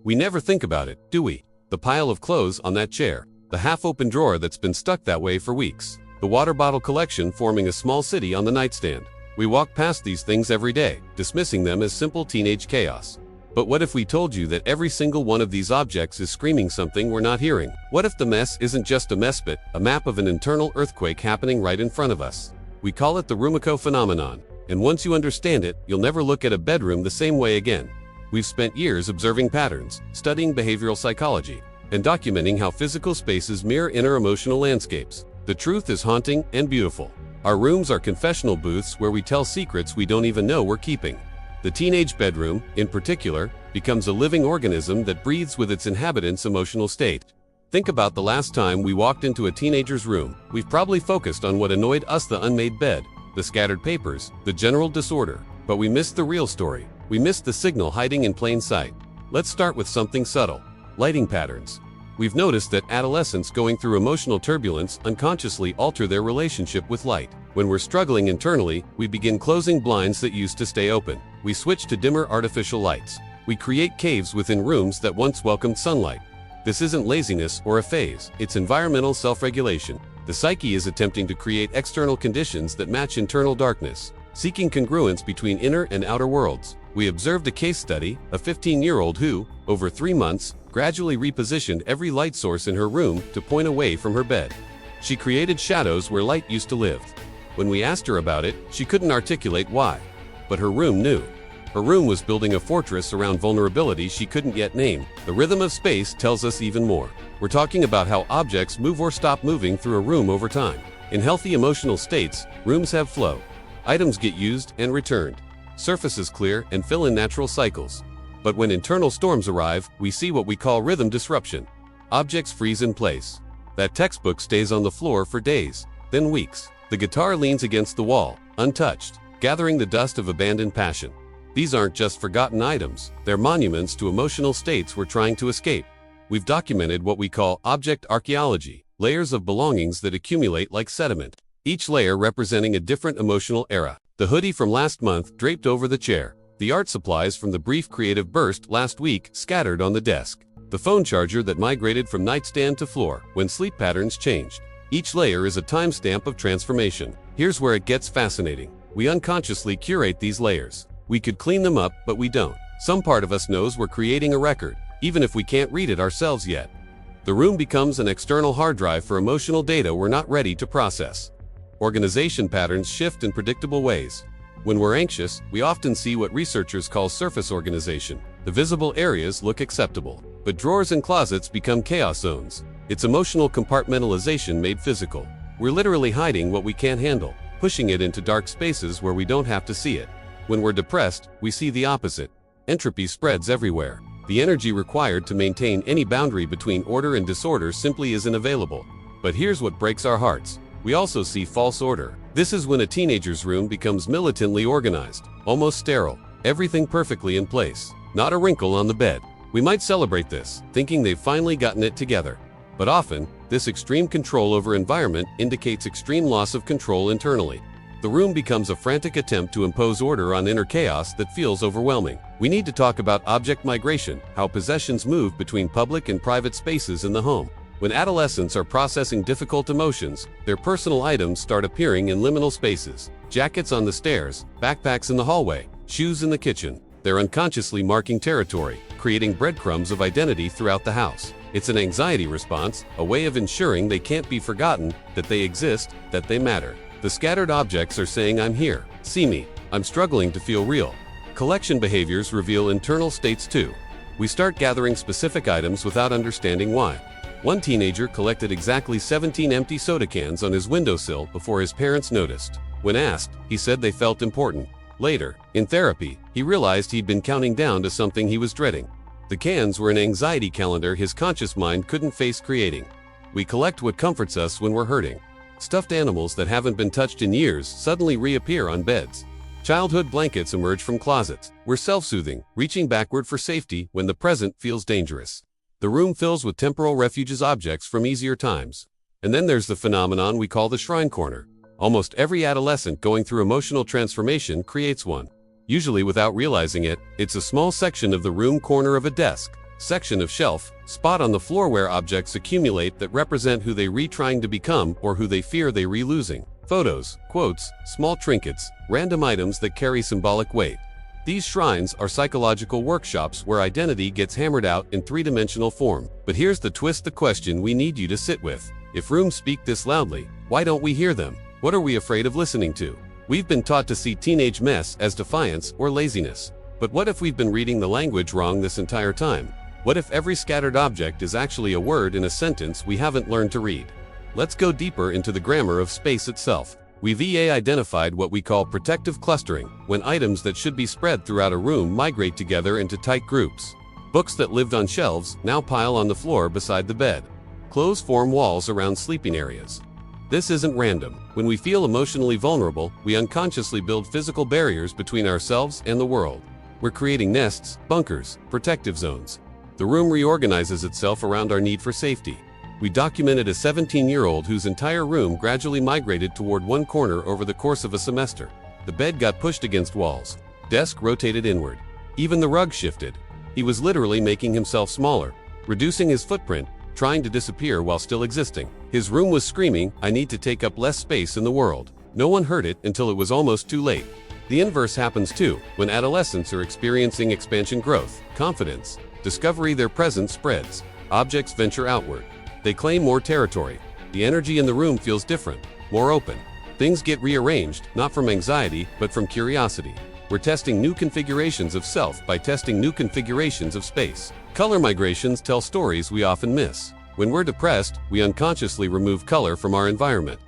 We never think about it, do we? The pile of clothes on that chair, the half-open drawer that's been stuck that way for weeks, the water bottle collection forming a small city on the nightstand. We walk past these things every day, dismissing them as simple teenage chaos. But what if we told you that every single one of these objects is screaming something we're not hearing? What if the mess isn't just a mess but a map of an internal earthquake happening right in front of us? We call it the Rumiko phenomenon, and once you understand it, you'll never look at a bedroom the same way again. We've spent years observing patterns, studying behavioral psychology, and documenting how physical spaces mirror inner emotional landscapes. The truth is haunting and beautiful. Our rooms are confessional booths where we tell secrets we don't even know we're keeping. The teenage bedroom, in particular, becomes a living organism that breathes with its inhabitants' emotional state. Think about the last time we walked into a teenager's room. We've probably focused on what annoyed us: the unmade bed, the scattered papers, the general disorder. But we missed the real story. We missed the signal hiding in plain sight. Let's start with something subtle: lighting patterns. We've noticed that adolescents going through emotional turbulence unconsciously alter their relationship with light. When we're struggling internally, we begin closing blinds that used to stay open. We switch to dimmer artificial lights. We create caves within rooms that once welcomed sunlight. This isn't laziness or a phase, it's environmental self-regulation. The psyche is attempting to create external conditions that match internal darkness, seeking congruence between inner and outer worlds. We observed a case study, a 15-year-old who, over 3 months, gradually repositioned every light source in her room to point away from her bed. She created shadows where light used to live. When we asked her about it, she couldn't articulate why. But her room knew. Her room was building a fortress around vulnerability she couldn't yet name. The rhythm of space tells us even more. We're talking about how objects move or stop moving through a room over time. In healthy emotional states, rooms have flow. Items get used and returned. Surfaces clear and fill in natural cycles. But when internal storms arrive, we see what we call rhythm disruption. Objects freeze in place. That textbook stays on the floor for days, then weeks. The guitar leans against the wall, untouched, gathering the dust of abandoned passion. These aren't just forgotten items, they're monuments to emotional states we're trying to escape. We've documented what we call object archaeology, layers of belongings that accumulate like sediment, each layer representing a different emotional era. The hoodie from last month draped over the chair, the art supplies from the brief creative burst last week scattered on the desk, the phone charger that migrated from nightstand to floor when sleep patterns changed. Each layer is a timestamp of transformation. Here's where it gets fascinating. We unconsciously curate these layers. We could clean them up, but we don't. Some part of us knows we're creating a record, even if we can't read it ourselves yet. The room becomes an external hard drive for emotional data we're not ready to process. Organization patterns shift in predictable ways. When we're anxious, we often see what researchers call surface organization. The visible areas look acceptable, but drawers and closets become chaos zones. It's emotional compartmentalization made physical. We're literally hiding what we can't handle, pushing it into dark spaces where we don't have to see it. When we're depressed, we see the opposite. Entropy spreads everywhere. The energy required to maintain any boundary between order and disorder simply isn't available. But here's what breaks our hearts. We also see false order. This is when a teenager's room becomes militantly organized, almost sterile, everything perfectly in place, not a wrinkle on the bed. We might celebrate this, thinking they've finally gotten it together. But often, this extreme control over environment indicates extreme loss of control internally. The room becomes a frantic attempt to impose order on inner chaos that feels overwhelming. We need to talk about object migration, how possessions move between public and private spaces in the home. When adolescents are processing difficult emotions, their personal items start appearing in liminal spaces. Jackets on the stairs, backpacks in the hallway, shoes in the kitchen. They're unconsciously marking territory, creating breadcrumbs of identity throughout the house. It's an anxiety response, a way of ensuring they can't be forgotten, that they exist, that they matter. The scattered objects are saying, I'm here, see me, I'm struggling to feel real. Collection behaviors reveal internal states too. We start gathering specific items without understanding why. One teenager collected exactly 17 empty soda cans on his windowsill before his parents noticed. When asked, he said they felt important. Later, in therapy, he realized he'd been counting down to something he was dreading. The cans were an anxiety calendar his conscious mind couldn't face creating. We collect what comforts us when we're hurting. Stuffed animals that haven't been touched in years suddenly reappear on beds. Childhood blankets emerge from closets. We're self-soothing, reaching backward for safety when the present feels dangerous. The room fills with temporal refuges, objects from easier times. And then there's the phenomenon we call the shrine corner. Almost every adolescent going through emotional transformation creates one. Usually without realizing it, it's a small section of the room corner of a desk, section of shelf, spot on the floor where objects accumulate that represent who they trying to become or who they fear they losing. Photos, quotes, small trinkets, random items that carry symbolic weight. These shrines are psychological workshops where identity gets hammered out in three-dimensional form. But here's the twist, the question we need you to sit with. If rooms speak this loudly, why don't we hear them? What are we afraid of listening to? We've been taught to see teenage mess as defiance or laziness. But what if we've been reading the language wrong this entire time? What if every scattered object is actually a word in a sentence we haven't learned to read? Let's go deeper into the grammar of space itself. We've identified what we call protective clustering, when items that should be spread throughout a room migrate together into tight groups. Books that lived on shelves now pile on the floor beside the bed. Clothes form walls around sleeping areas. This isn't random. When we feel emotionally vulnerable, we unconsciously build physical barriers between ourselves and the world. We're creating nests, bunkers, protective zones. The room reorganizes itself around our need for safety. We documented a 17-year-old whose entire room gradually migrated toward one corner over the course of a semester. The bed got pushed against walls. Desk rotated inward. Even the rug shifted. He was literally making himself smaller, reducing his footprint, trying to disappear while still existing. His room was screaming, "I need to take up less space in the world." No one heard it until it was almost too late. The inverse happens too, when adolescents are experiencing expansion, growth, confidence, discovery. Their presence spreads. Objects venture outward. They claim more territory. The energy in the room feels different, more open. Things get rearranged, not from anxiety, but from curiosity. We're testing new configurations of self by testing new configurations of space. Color migrations tell stories we often miss. When we're depressed, we unconsciously remove color from our environment.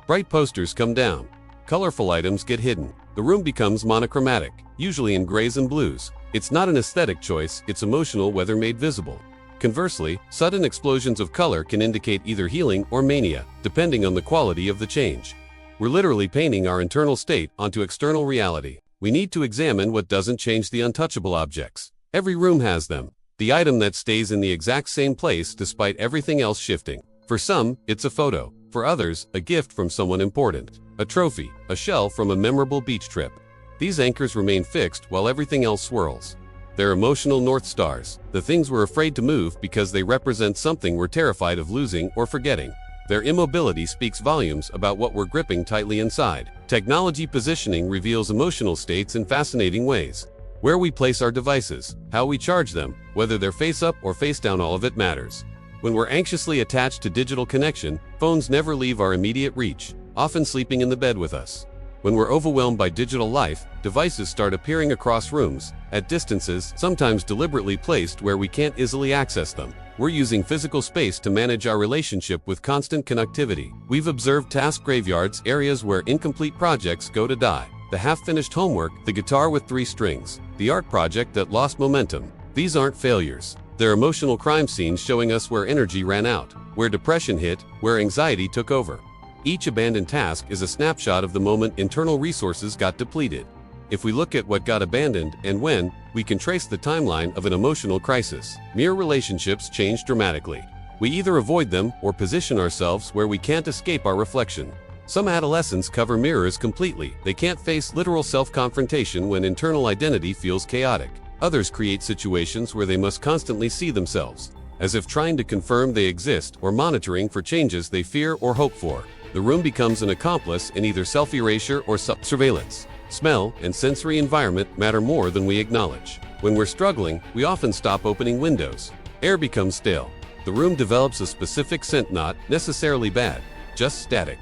Bright posters come down. Colorful items get hidden. The room becomes monochromatic, usually in grays and blues. It's not an aesthetic choice, it's emotional weather made visible. Conversely, sudden explosions of color can indicate either healing or mania, depending on the quality of the change. We're literally painting our internal state onto external reality. We need to examine what doesn't change the untouchable objects. Every room has them. The item that stays in the exact same place despite everything else shifting. For some, it's a photo. For others, a gift from someone important. A trophy, a shell from a memorable beach trip. These anchors remain fixed while everything else swirls. They're emotional North Stars, the things we're afraid to move because they represent something we're terrified of losing or forgetting. Their immobility speaks volumes about what we're gripping tightly inside. Technology positioning reveals emotional states in fascinating ways. Where we place our devices, how we charge them, whether they're face up or face down, all of it matters. When we're anxiously attached to digital connection, phones never leave our immediate reach, often sleeping in the bed with us. When we're overwhelmed by digital life, devices start appearing across rooms, at distances, sometimes deliberately placed where we can't easily access them. We're using physical space to manage our relationship with constant connectivity. We've observed task graveyards, areas where incomplete projects go to die. The half-finished homework, the guitar with 3 strings, the art project that lost momentum. These aren't failures. They're emotional crime scenes showing us where energy ran out, where depression hit, where anxiety took over. Each abandoned task is a snapshot of the moment internal resources got depleted. If we look at what got abandoned and when, we can trace the timeline of an emotional crisis. Mere relationships change dramatically. We either avoid them or position ourselves where we can't escape our reflection. Some adolescents cover mirrors completely. They can't face literal self-confrontation when internal identity feels chaotic. Others create situations where they must constantly see themselves, as if trying to confirm they exist or monitoring for changes they fear or hope for. The room becomes an accomplice in either self-erasure or surveillance. Smell and sensory environment matter more than we acknowledge. When we're struggling, we often stop opening windows. Air becomes stale. The room develops a specific scent, not necessarily bad, just static.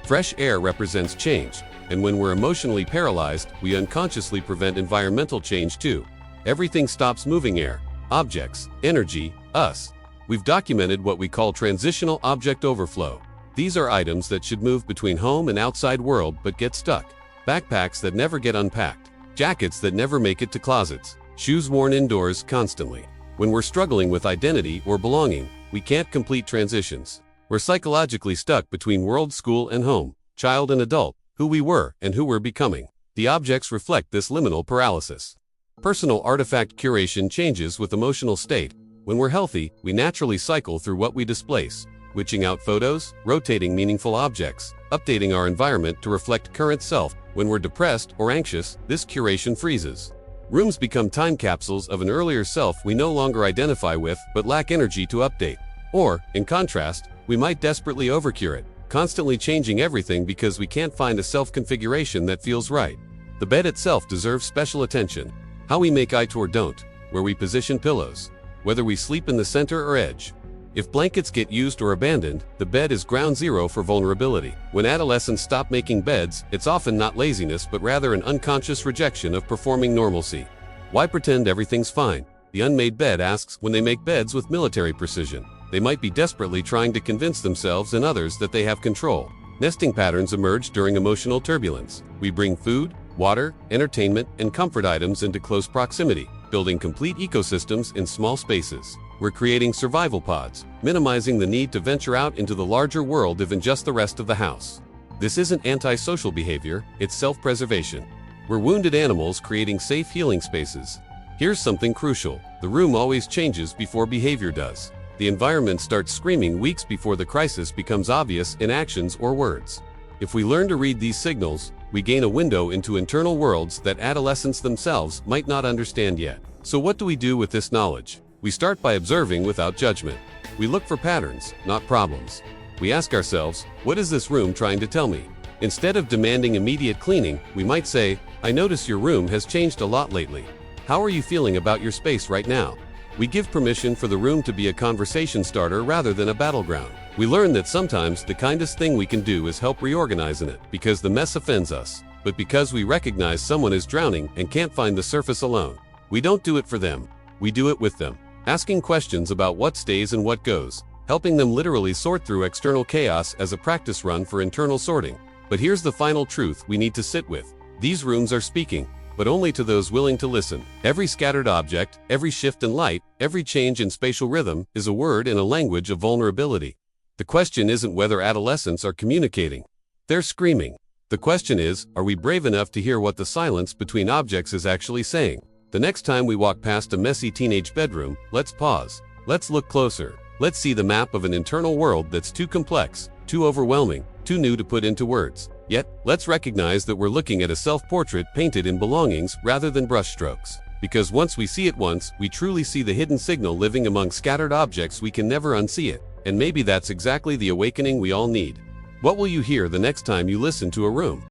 Fresh air represents change, and when we're emotionally paralyzed, we unconsciously prevent environmental change too. Everything stops moving: air, objects, energy, us. We've documented what we call transitional object overflow. These are items that should move between home and outside world but get stuck. Backpacks that never get unpacked. Jackets that never make it to closets. Shoes worn indoors constantly. When we're struggling with identity or belonging, we can't complete transitions. We're psychologically stuck between world, school, and home, child and adult, who we were and who we're becoming. The objects reflect this liminal paralysis. Personal artifact curation changes with emotional state. When we're healthy, we naturally cycle through what we displace, switching out photos, rotating meaningful objects, updating our environment to reflect current self. When we're depressed or anxious, this curation freezes. Rooms become time capsules of an earlier self we no longer identify with but lack energy to update. Or, in contrast, we might desperately overcure it, constantly changing everything because we can't find a self-configuration that feels right. The bed itself deserves special attention. How we make it or don't, where we position pillows, whether we sleep in the center or edge. If blankets get used or abandoned, the bed is ground zero for vulnerability. When adolescents stop making beds, it's often not laziness but rather an unconscious rejection of performing normalcy. Why pretend everything's fine? The unmade bed asks. When they make beds with military precision, they might be desperately trying to convince themselves and others that they have control. Nesting patterns emerge during emotional turbulence. We bring food, water, entertainment, and comfort items into close proximity, building complete ecosystems in small spaces. We're creating survival pods, minimizing the need to venture out into the larger world if in just the rest of the house. This isn't antisocial behavior, it's self-preservation. We're wounded animals creating safe healing spaces. Here's something crucial. The room always changes before behavior does. The environment starts screaming weeks before the crisis becomes obvious in actions or words. If we learn to read these signals, we gain a window into internal worlds that adolescents themselves might not understand yet. So what do we do with this knowledge? We start by observing without judgment. We look for patterns, not problems. We ask ourselves, what is this room trying to tell me? Instead of demanding immediate cleaning, we might say, I notice your room has changed a lot lately. How are you feeling about your space right now? We give permission for the room to be a conversation starter rather than a battleground. We learn that sometimes the kindest thing we can do is help reorganize in it, because the mess offends us, but because we recognize someone is drowning and can't find the surface alone. We don't do it for them, we do it with them. Asking questions about what stays and what goes, helping them literally sort through external chaos as a practice run for internal sorting. But here's the final truth we need to sit with. These rooms are speaking, but only to those willing to listen. Every scattered object, every shift in light, every change in spatial rhythm is a word in a language of vulnerability. The question isn't whether adolescents are communicating. They're screaming. The question is, are we brave enough to hear what the silence between objects is actually saying? The next time we walk past a messy teenage bedroom, let's pause. Let's look closer. Let's see the map of an internal world that's too complex, too overwhelming, too new to put into words. Yet, let's recognize that we're looking at a self-portrait painted in belongings rather than brushstrokes. Because once we see it once, we truly see the hidden signal living among scattered objects. We can never unsee it. And maybe that's exactly the awakening we all need. What will you hear the next time you listen to a room?